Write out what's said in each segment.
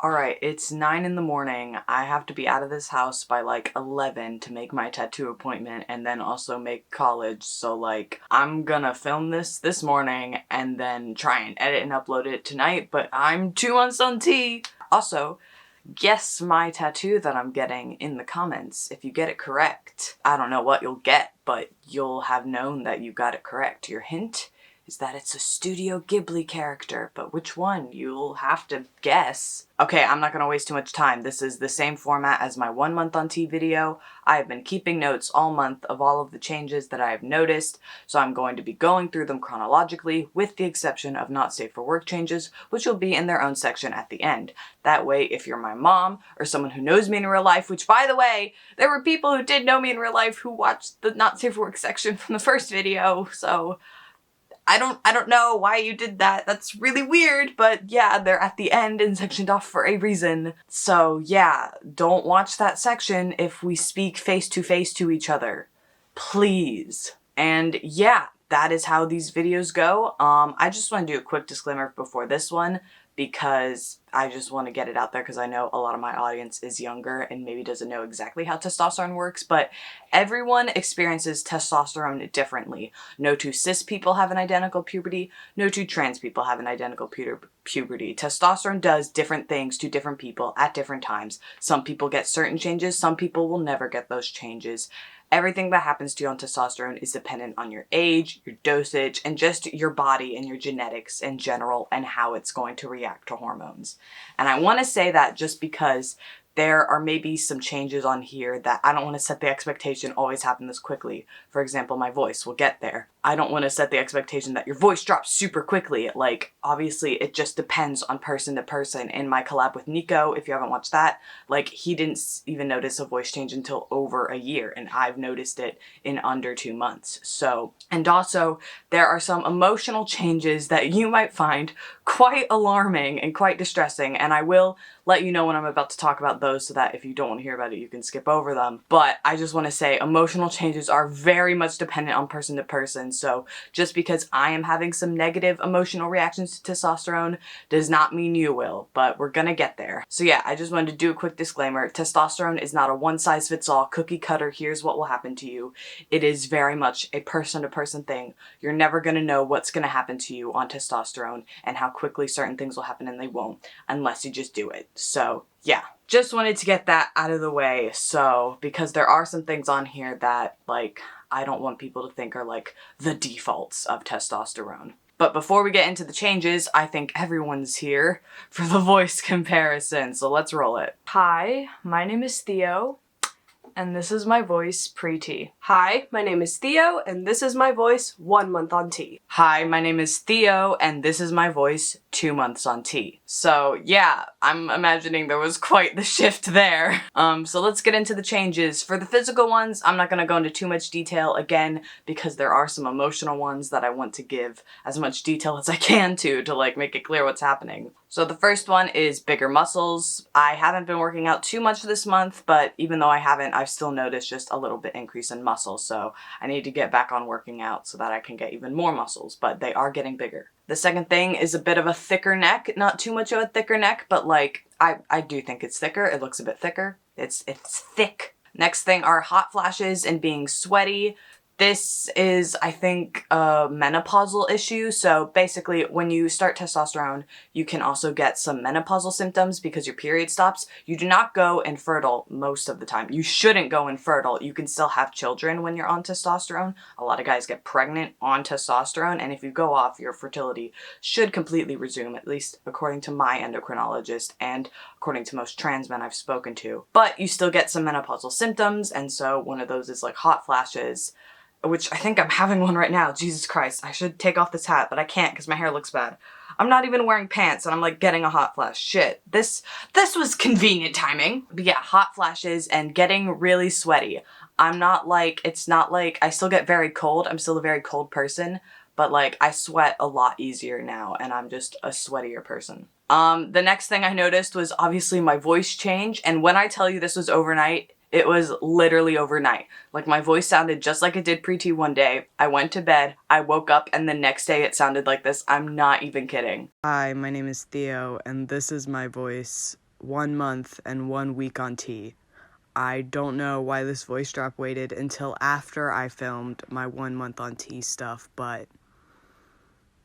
Alright, it's 9 in the morning. I have to be out of this house by like 11 to make my tattoo appointment and then also make college. So like, I'm gonna film this morning and then try and edit and upload it tonight, but I'm 2 months on T. Also, guess my tattoo that I'm getting in the comments. If you get it correct, I don't know what you'll get, but you'll have known that you got it correct. Your hint is that it's a Studio Ghibli character, but which one? You'll have to guess. Okay, I'm not gonna waste too much time. This is the same format as my 1 month on T video. I have been keeping notes all month of all of the changes that I have noticed, so I'm going to be going through them chronologically, with the exception of not safe for work changes, which will be in their own section at the end. That way, if you're my mom, or someone who knows me in real life, which by the way, there were people who did know me in real life who watched the not safe for work section from the first video, so I don't know why you did that. That's really weird, but yeah, they're at the end and sectioned off for a reason. So yeah, don't watch that section if we speak face to each other. Please. And yeah, that is how these videos go. I just want to do a quick disclaimer before this one, because I just want to get it out there because I know a lot of my audience is younger and maybe doesn't know exactly how testosterone works, but everyone experiences testosterone differently. No two cis people have an identical puberty, no two trans people have an identical puberty. Testosterone does different things to different people at different times. Some people get certain changes, some people will never get those changes. Everything that happens to you on testosterone is dependent on your age, your dosage, and just your body and your genetics in general and how it's going to react to hormones. And I want to say that just because there are maybe some changes on here that I don't want to set the expectation always happen this quickly. For example, my voice will get there. I don't want to set the expectation that your voice drops super quickly. Like, obviously, it just depends on person to person. In my collab with Nico, if you haven't watched that, like, he didn't even notice a voice change until over a year, and I've noticed it in under 2 months. So, and also, there are some emotional changes that you might find quite alarming and quite distressing, and I will let you know when I'm about to talk about those so that if you don't want to hear about it, you can skip over them. But I just want to say emotional changes are very much dependent on person to person. So just because I am having some negative emotional reactions to testosterone does not mean you will, but we're gonna get there. So yeah, I just wanted to do a quick disclaimer. Testosterone is not a one-size-fits-all cookie cutter, here's what will happen to you. It is very much a person-to-person thing. You're never gonna know what's gonna happen to you on testosterone and how quickly certain things will happen, and they won't unless you just do it. So yeah, just wanted to get that out of the way. So, because there are some things on here that, like, I don't want people to think are like the defaults of testosterone. But before we get into the changes, I think everyone's here for the voice comparison, so let's roll it. Hi, my name is Theo, and this is my voice pre-T. Hi, my name is Theo, and this is my voice 1 month on T. Hi, my name is Theo, and this is my voice 2 months on T. So yeah, I'm imagining there was quite the shift there. So let's get into the changes. For the physical ones, I'm not gonna go into too much detail again, because there are some emotional ones that I want to give as much detail as I can to like make it clear what's happening. So the first one is bigger muscles. I haven't been working out too much this month, but even though I haven't, I've still noticed just a little bit increase in muscle. So I need to get back on working out so that I can get even more muscles, but they are getting bigger. The second thing is a bit of a thicker neck. Not too much of a thicker neck, but like, I do think it's thicker. It looks a bit thicker. It's thick. Next thing are hot flashes and being sweaty. This is, I think, a menopausal issue. So basically, when you start testosterone, you can also get some menopausal symptoms because your period stops. You do not go infertile most of the time. You shouldn't go infertile. You can still have children when you're on testosterone. A lot of guys get pregnant on testosterone, and if you go off, your fertility should completely resume, at least according to my endocrinologist and according to most trans men I've spoken to. But you still get some menopausal symptoms, and so one of those is like hot flashes, which I think I'm having one right now. Jesus Christ, I should take off this hat, but I can't because my hair looks bad. I'm not even wearing pants and I'm like getting a hot flash. Shit, this was convenient timing. But yeah, hot flashes and getting really sweaty. I'm not like, it's not like, I still get very cold. I'm still a very cold person, but like I sweat a lot easier now and I'm just a sweatier person. The next thing I noticed was obviously my voice change, and when I tell you this was overnight, it was literally overnight. Like, my voice sounded just like it did pre-T one day. I went to bed, I woke up, and the next day it sounded like this. I'm not even kidding. Hi, my name is Theo, and this is my voice 1 month and 1 week on T. I don't know why this voice drop waited until after I filmed my 1 month on T stuff, but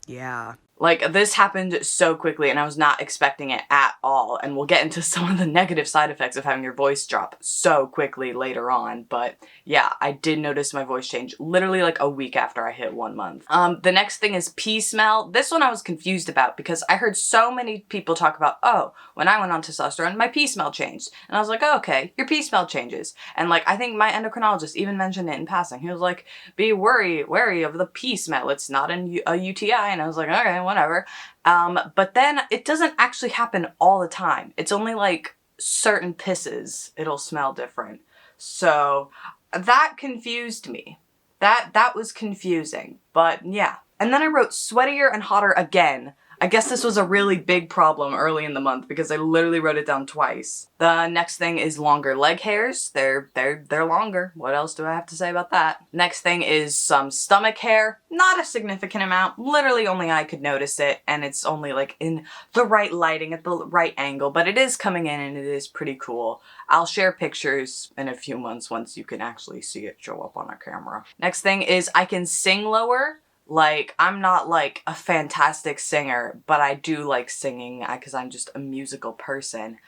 yeah. Like, this happened so quickly and I was not expecting it at all, and we'll get into some of the negative side effects of having your voice drop so quickly later on, but yeah, I did notice my voice change literally like a week after I hit 1 month. The next thing is pee smell. This one I was confused about because I heard so many people talk about, oh, when I went on testosterone, my pee smell changed. And I was like, oh, okay, your pee smell changes. And like, I think my endocrinologist even mentioned it in passing. He was like, be wary of the pee smell. It's not a UTI. And I was like, okay, whatever. But then it doesn't actually happen all the time. It's only like certain pisses it'll smell different. So that confused me. That was confusing, but yeah. And then I wrote sweatier and hotter again. I guess this was a really big problem early in the month because I literally wrote it down twice. The next thing is longer leg hairs. They're longer. What else do I have to say about that? Next thing is some stomach hair. Not a significant amount. Literally only I could notice it, and it's only like in the right lighting at the right angle, but it is coming in and it is pretty cool. I'll share pictures in a few months once you can actually see it show up on a camera. Next thing is I can sing lower. Like, I'm not like a fantastic singer, but I do like singing because I'm just a musical person.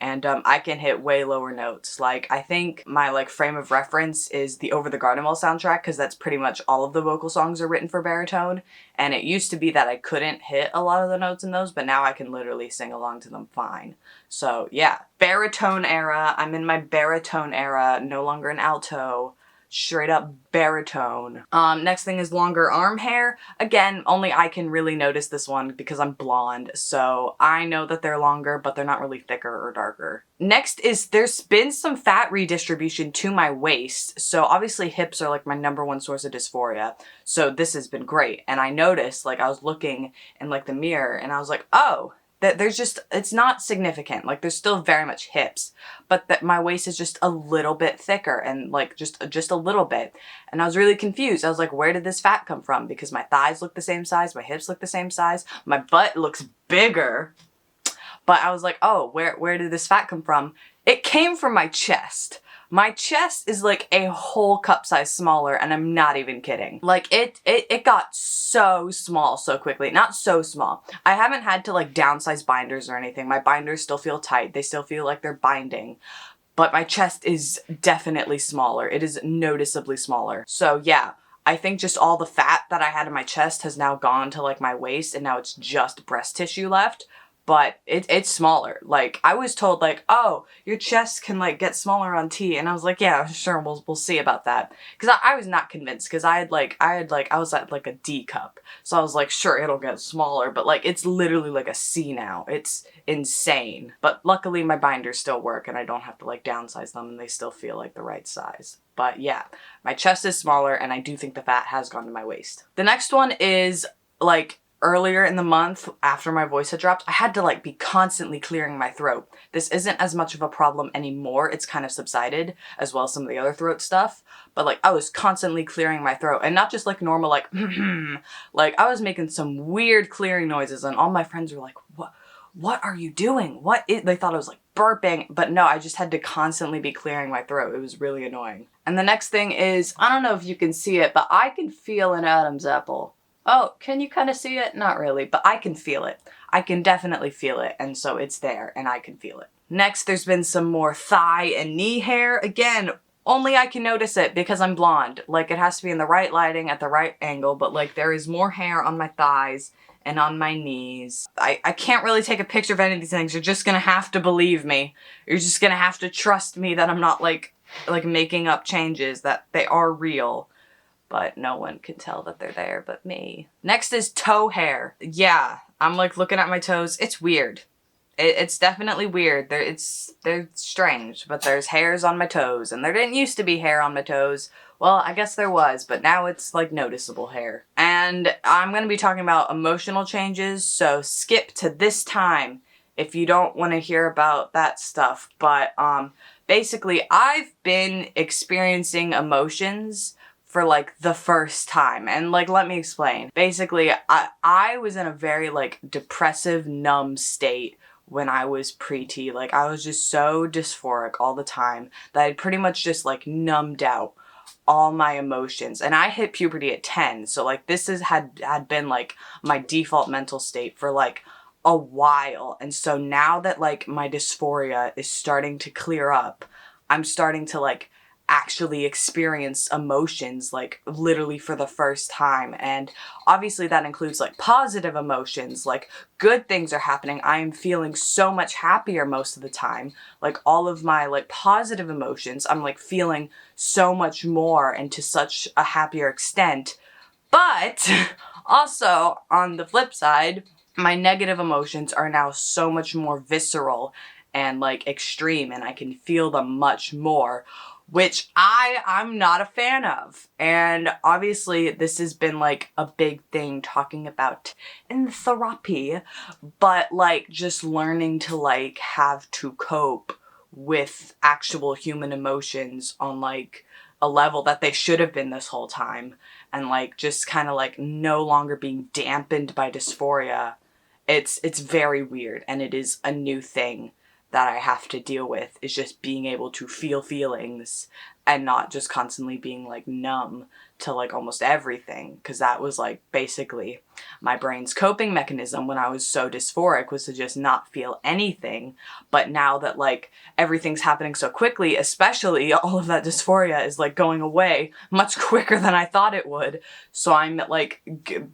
And I can hit way lower notes. Like, I think my like frame of reference is the Over the Garden Wall soundtrack, because that's pretty much all of the vocal songs are written for baritone. And it used to be that I couldn't hit a lot of the notes in those, but now I can literally sing along to them fine. So yeah, baritone era. I'm in my baritone era, no longer an alto. Straight up baritone. Next thing is longer arm hair. Again, only I can really notice this one because I'm blonde, so I know that they're longer, but they're not really thicker or darker. Next is there's been some fat redistribution to my waist, so obviously hips are like my #1 source of dysphoria, so this has been great. And I noticed, like, I was looking in like the mirror and I was like, oh, that there's just, it's not significant. Like, there's still very much hips, but that my waist is just a little bit thicker and like just a little bit. And I was really confused. I was like, where did this fat come from? Because my thighs look the same size, my hips look the same size, my butt looks bigger. But I was like, oh, where did this fat come from? It came from my chest. My chest is like a whole cup size smaller, and I'm not even kidding. Like, it got so small so quickly. Not so small. I haven't had to like downsize binders or anything. My binders still feel tight. They still feel like they're binding. But my chest is definitely smaller. It is noticeably smaller. So yeah, I think just all the fat that I had in my chest has now gone to like my waist, and now it's just breast tissue left. But it's smaller. Like, I was told like, oh, your chest can like get smaller on T, and I was like, yeah, sure, we'll see about that. Because I was not convinced, because I was at like a D cup, so I was like, sure, it'll get smaller, but like it's literally like a C now. It's insane. But luckily my binders still work, and I don't have to like downsize them, and they still feel like the right size. But yeah, my chest is smaller, and I do think the fat has gone to my waist. The next one is like, earlier in the month, after my voice had dropped, I had to like be constantly clearing my throat. This isn't as much of a problem anymore. It's kind of subsided, as well as some of the other throat stuff. But like, I was constantly clearing my throat, and not just like normal like like, I was making some weird clearing noises, and all my friends were like, what are you doing? They thought I was like burping, but no, I just had to constantly be clearing my throat. It was really annoying. And the next thing is, I don't know if you can see it, but I can feel an Adam's apple. Oh, can you kind of see it? Not really, but I can feel it. I can definitely feel it, and so it's there, and I can feel it. Next, there's been some more thigh and knee hair. Again, only I can notice it because I'm blonde. Like, it has to be in the right lighting at the right angle, but like, there is more hair on my thighs and on my knees. I can't really take a picture of any of these things. You're just gonna have to believe me. You're just gonna have to trust me that I'm not like making up changes, that they are real. But no one can tell that they're there but me. Next is toe hair. Yeah, I'm like looking at my toes. It's weird. It's definitely weird. They're strange, but there's hairs on my toes, and there didn't used to be hair on my toes. Well, I guess there was, but now it's like noticeable hair. And I'm gonna be talking about emotional changes, so skip to this time if you don't want to hear about that stuff. But basically, I've been experiencing emotions for like the first time, and like, let me explain. Basically, I was in a very like depressive, numb state when I was preteen. Like, I was just so dysphoric all the time that I'd pretty much just like numbed out all my emotions. And I hit puberty at 10, so like this had been like my default mental state for like a while. And so now that like my dysphoria is starting to clear up, I'm starting to like actually experience emotions like literally for the first time. And obviously that includes like positive emotions, like good things are happening. I am feeling so much happier most of the time. Like all of my like positive emotions, I'm like feeling so much more and to such a happier extent. But also on the flip side, my negative emotions are now so much more visceral and like extreme, and I can feel them much more, which I'm not a fan of. And obviously this has been like a big thing talking about in therapy, but like just learning to like have to cope with actual human emotions on like a level that they should have been this whole time, and like just kind of like no longer being dampened by dysphoria. It's very weird, and it is a new thing that I have to deal with, is just being able to feel feelings and not just constantly being like numb to like almost everything, because that was like basically my brain's coping mechanism when I was so dysphoric, was to just not feel anything. But now that like everything's happening so quickly, especially all of that dysphoria is like going away much quicker than I thought it would, so I'm like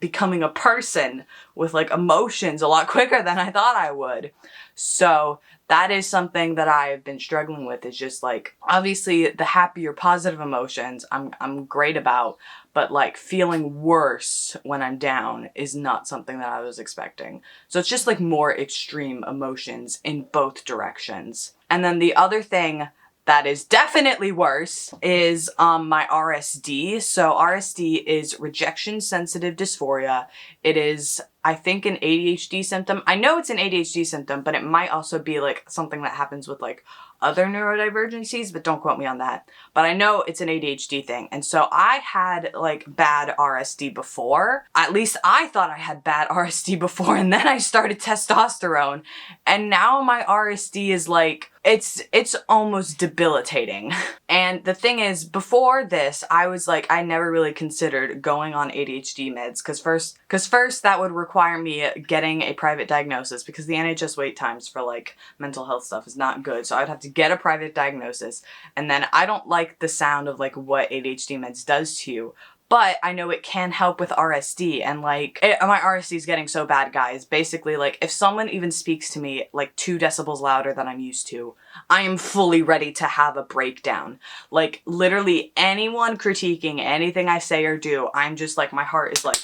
becoming a person with like emotions a lot quicker than I thought I would. So that is something that I've been struggling with, is just like, obviously the happier positive emotions I'm great about, but like feeling worse when I'm down is not something that I was expecting. So it's just like more extreme emotions in both directions. And then the other thing that is definitely worse is my RSD. So RSD is rejection sensitive dysphoria. It is, I think, an ADHD symptom. I know it's an ADHD symptom, but it might also be like something that happens with like other neurodivergencies, but don't quote me on that. But I know it's an ADHD thing. And so I had like bad RSD before. At least I thought I had bad RSD before, and then I started testosterone. And now my RSD is like, it's almost debilitating. And the thing is, before this, I was like, I never really considered going on ADHD meds, cause first that would require me getting a private diagnosis, because the NHS wait times for like mental health stuff is not good. So I'd have to get a private diagnosis, and then I don't like the sound of like what ADHD meds does to you. But I know it can help with RSD, and like, my RSD is getting so bad, guys. Basically, like, if someone even speaks to me like 2 decibels louder than I'm used to, I am fully ready to have a breakdown. Like, literally anyone critiquing anything I say or do, I'm just like, my heart is like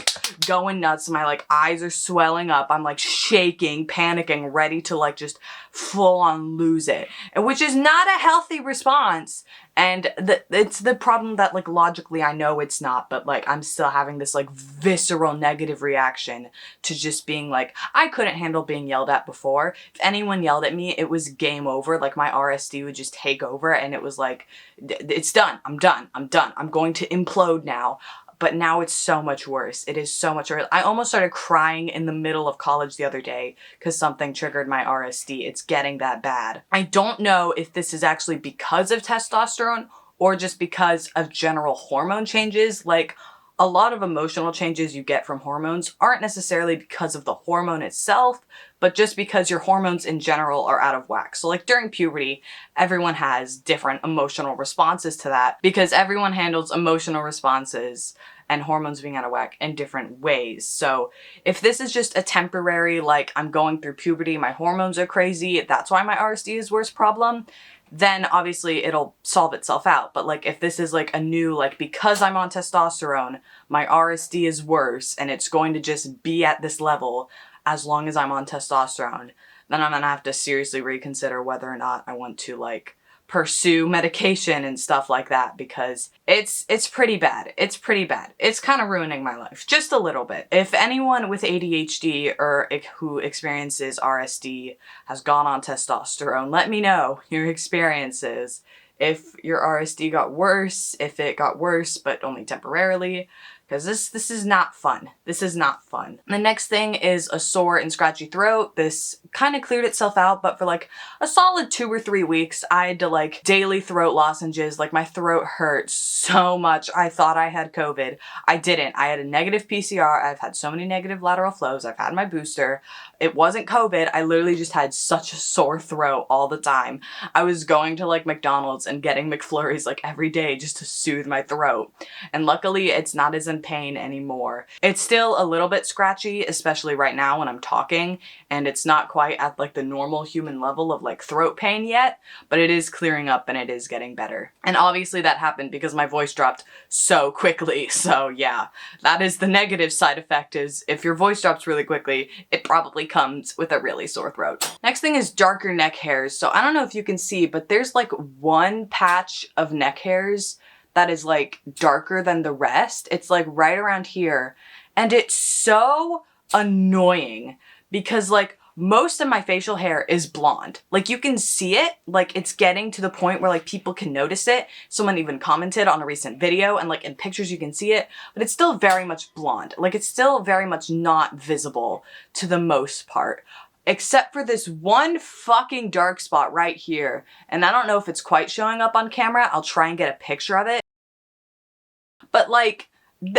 going nuts, my like eyes are swelling up, I'm like shaking, panicking, ready to like just full on lose it. And which is not a healthy response. And it's the problem that like logically I know it's not, but like I'm still having this like visceral negative reaction to just being like, I couldn't handle being yelled at before. If anyone yelled at me, it was game over. Like my RSD would just take over, and it was like, it's done. I'm done. I'm done. I'm going to implode now. But now it's so much worse. It is so much worse. I almost started crying in the middle of college the other day because something triggered my RSD. It's getting that bad. I don't know if this is actually because of testosterone or just because of general hormone changes. Like, a lot of emotional changes you get from hormones aren't necessarily because of the hormone itself, but just because your hormones in general are out of whack. So like during puberty, everyone has different emotional responses to that, because everyone handles emotional responses and hormones being out of whack in different ways. So if this is just a temporary, like, I'm going through puberty, my hormones are crazy, that's why my RSD is worse problem, then obviously it'll solve itself out. But like, if this is like a new, like, because I'm on testosterone, my RSD is worse and it's going to just be at this level as long as I'm on testosterone, then I'm gonna have to seriously reconsider whether or not I want to like pursue medication and stuff like that, because it's pretty bad. It's pretty bad. It's kind of ruining my life just a little bit. If anyone with ADHD or who experiences RSD has gone on testosterone, let me know your experiences. If your RSD got worse, if it got worse but only temporarily, because this is not fun. This is not fun. The next thing is a sore and scratchy throat. This kind of cleared itself out, but for like a solid 2 or 3 weeks, I had to like daily throat lozenges. Like my throat hurt so much. I thought I had COVID. I didn't. I had a negative PCR. I've had so many negative lateral flows. I've had my booster. It wasn't COVID. I literally just had such a sore throat all the time. I was going to like McDonald's and getting McFlurries like every day just to soothe my throat. And luckily it's not as in pain anymore. It's still a little bit scratchy, especially right now when I'm talking, and it's not quite at like the normal human level of like throat pain yet, but it is clearing up and it is getting better. And obviously that happened because my voice dropped so quickly. So yeah, that is the negative side effect, is if your voice drops really quickly, it probably comes with a really sore throat. Next thing is darker neck hairs. So I don't know if you can see, but there's like one patch of neck hairs that is like darker than the rest. It's like right around here. And it's so annoying because like most of my facial hair is blonde. Like you can see it, like it's getting to the point where like people can notice it. Someone even commented on a recent video and like in pictures you can see it, but it's still very much blonde. Like it's still very much not visible to the most part. Except for this one fucking dark spot right here. And I don't know if it's quite showing up on camera. I'll try and get a picture of it. But like,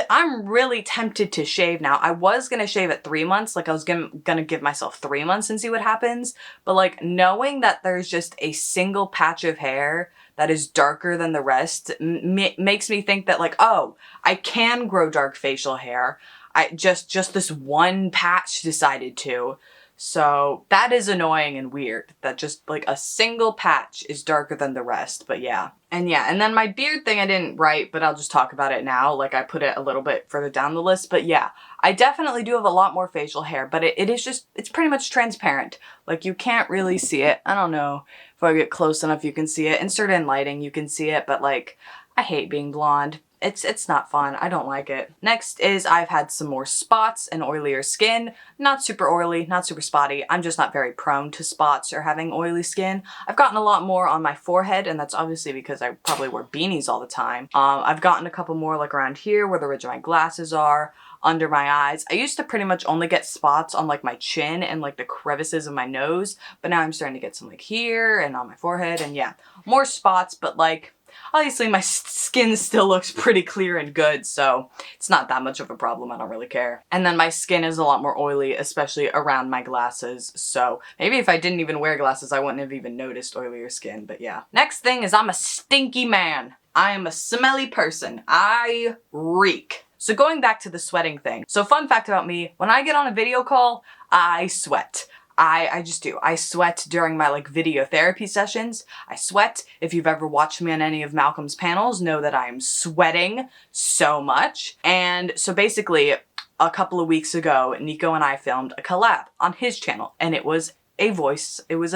I'm really tempted to shave now. I was gonna shave at 3 months. Like I was gonna give myself 3 months and see what happens. But like knowing that there's just a single patch of hair that is darker than the rest makes me think that like, oh, I can grow dark facial hair. I just this one patch decided to. So that is annoying and weird that just like a single patch is darker than the rest, but yeah. And then my beard thing I didn't write, but I'll just talk about it now. Like I put it a little bit further down the list, but yeah, I definitely do have a lot more facial hair, but it is just, it's pretty much transparent. Like you can't really see it. I don't know if I get close enough you can see it. In certain lighting you can see it, but like I hate being blonde. It's not fun. I don't like it. Next is I've had some more spots and oilier skin. Not super oily, not super spotty. I'm just not very prone to spots or having oily skin. I've gotten a lot more on my forehead, and that's obviously because I probably wear beanies all the time. I've gotten a couple more like around here where the ridge of my glasses are, under my eyes. I used to pretty much only get spots on like my chin and like the crevices of my nose, but now I'm starting to get some like here and on my forehead, and yeah, more spots, but like obviously my skin still looks pretty clear and good, so it's not that much of a problem. I don't really care. And then my skin is a lot more oily, especially around my glasses, so maybe if I didn't even wear glasses I wouldn't have even noticed oilier skin, but yeah. Next thing is I'm a stinky man. I am a smelly person. I reek. So going back to the sweating thing. So fun fact about me, when I get on a video call, I sweat. I just do. I sweat during my like video therapy sessions. I sweat. If you've ever watched me on any of Malcolm's panels, know that I'm sweating so much. And so basically a couple of weeks ago, Nico and I filmed a collab on his channel, and it was a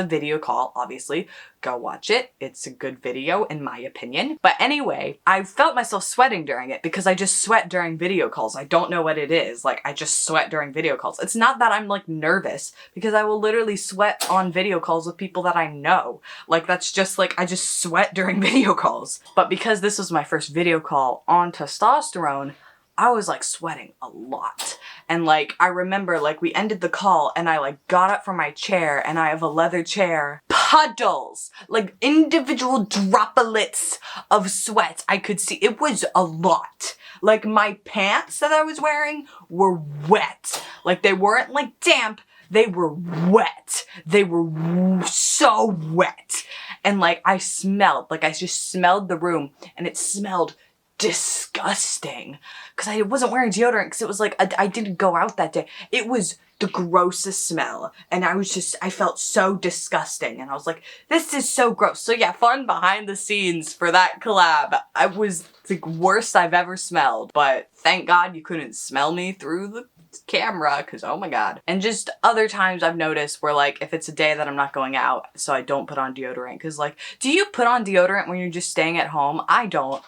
video call, obviously. Go watch it. It's a good video in my opinion. But anyway, I felt myself sweating during it because I just sweat during video calls. I don't know what it is. Like I just sweat during video calls. It's not that I'm like nervous, because I will literally sweat on video calls with people that I know. Like that's just like, I just sweat during video calls. But because this was my first video call on testosterone, I was like sweating a lot. And like, I remember like we ended the call and I like got up from my chair, and I have a leather chair. Puddles, like individual droplets of sweat I could see. It was a lot. Like my pants that I was wearing were wet. Like they weren't like damp, they were wet. They were so wet. And like I just smelled the room, and it smelled disgusting because I wasn't wearing deodorant, because it was like I didn't go out that day. It was the grossest smell, and I felt so disgusting, and I was like, this is so gross. So yeah, fun behind the scenes for that collab. I was the worst I've ever smelled, but thank God you couldn't smell me through the camera, because oh my god. And just other times I've noticed where like if it's a day that I'm not going out, so I don't put on deodorant, because like, do you put on deodorant when you're just staying at home? I don't.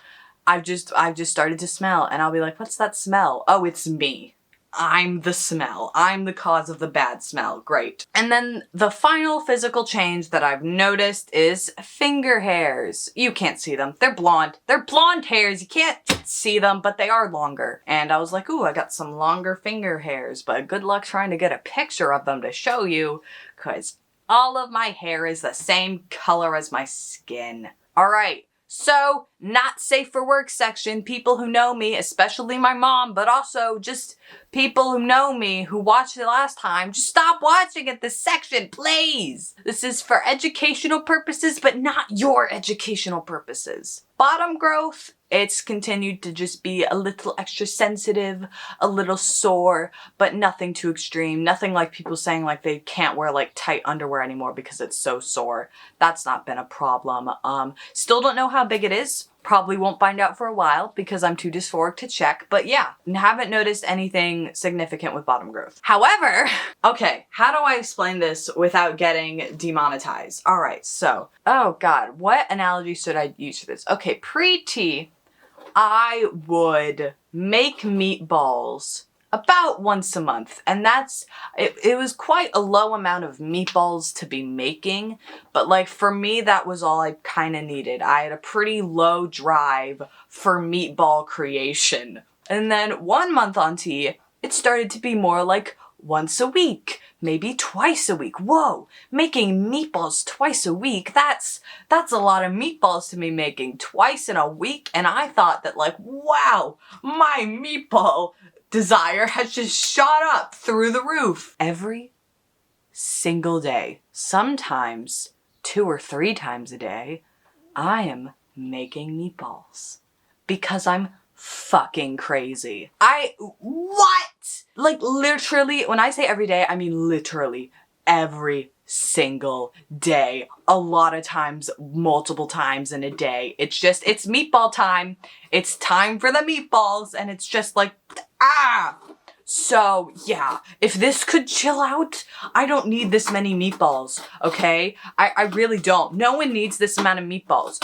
I've just started to smell, and I'll be like, what's that smell? Oh, it's me. I'm the smell. I'm the cause of the bad smell. Great. And then the final physical change that I've noticed is finger hairs. You can't see them. They're blonde. They're blonde hairs. You can't see them, but they are longer. And I was like, ooh, I got some longer finger hairs, but good luck trying to get a picture of them to show you, because all of my hair is the same color as my skin. All right. So, not safe for work section, people who know me, especially my mom, but also just people who know me, who watched it last time, just stop watching at this section, please! This is for educational purposes, but not your educational purposes. Bottom growth, it's continued to just be a little extra sensitive, a little sore, but nothing too extreme. Nothing like people saying like they can't wear like tight underwear anymore because it's so sore. That's not been a problem. Still don't know how big it is. Probably won't find out for a while because I'm too dysphoric to check, but yeah, haven't noticed anything significant with bottom growth. However, okay, how do I explain this without getting demonetized? All right, so, oh God, what analogy should I use for this? Okay, pre-T, I would make meatballs about once a month, and it was quite a low amount of meatballs to be making, but like for me that was all I kind of needed. I had a pretty low drive for meatball creation. And then 1 month on T, it started to be more like once a week, maybe twice a week. Whoa, making meatballs twice a week, that's a lot of meatballs to be making twice in a week. And I thought that like, wow, my meatball desire has just shot up through the roof. Every single day, sometimes 2 or 3 times a day, I am making meatballs because I'm fucking crazy. What? Like literally, when I say every day, I mean literally every single day. A lot of times, multiple times in a day. It's meatball time. It's time for the meatballs, and it's just like, ah! So, yeah, if this could chill out, I don't need this many meatballs, okay? I really don't. No one needs this amount of meatballs.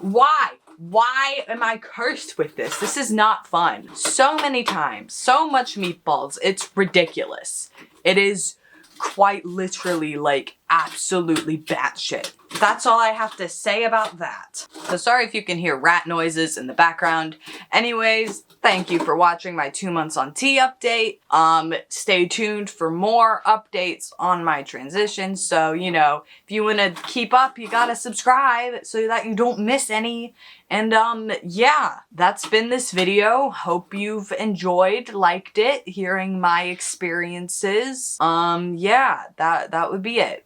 Why? Why am I cursed with this? This is not fun. So many times, so much meatballs, it's ridiculous. It is quite literally like absolutely batshit. That's all I have to say about that. So sorry if you can hear rat noises in the background. Anyways, thank you for watching my 2 months on T update. Stay tuned for more updates on my transition. So, you know, if you want to keep up, you gotta subscribe so that you don't miss any. And yeah, that's been this video. Hope you've enjoyed, liked it, hearing my experiences. Yeah, that would be it.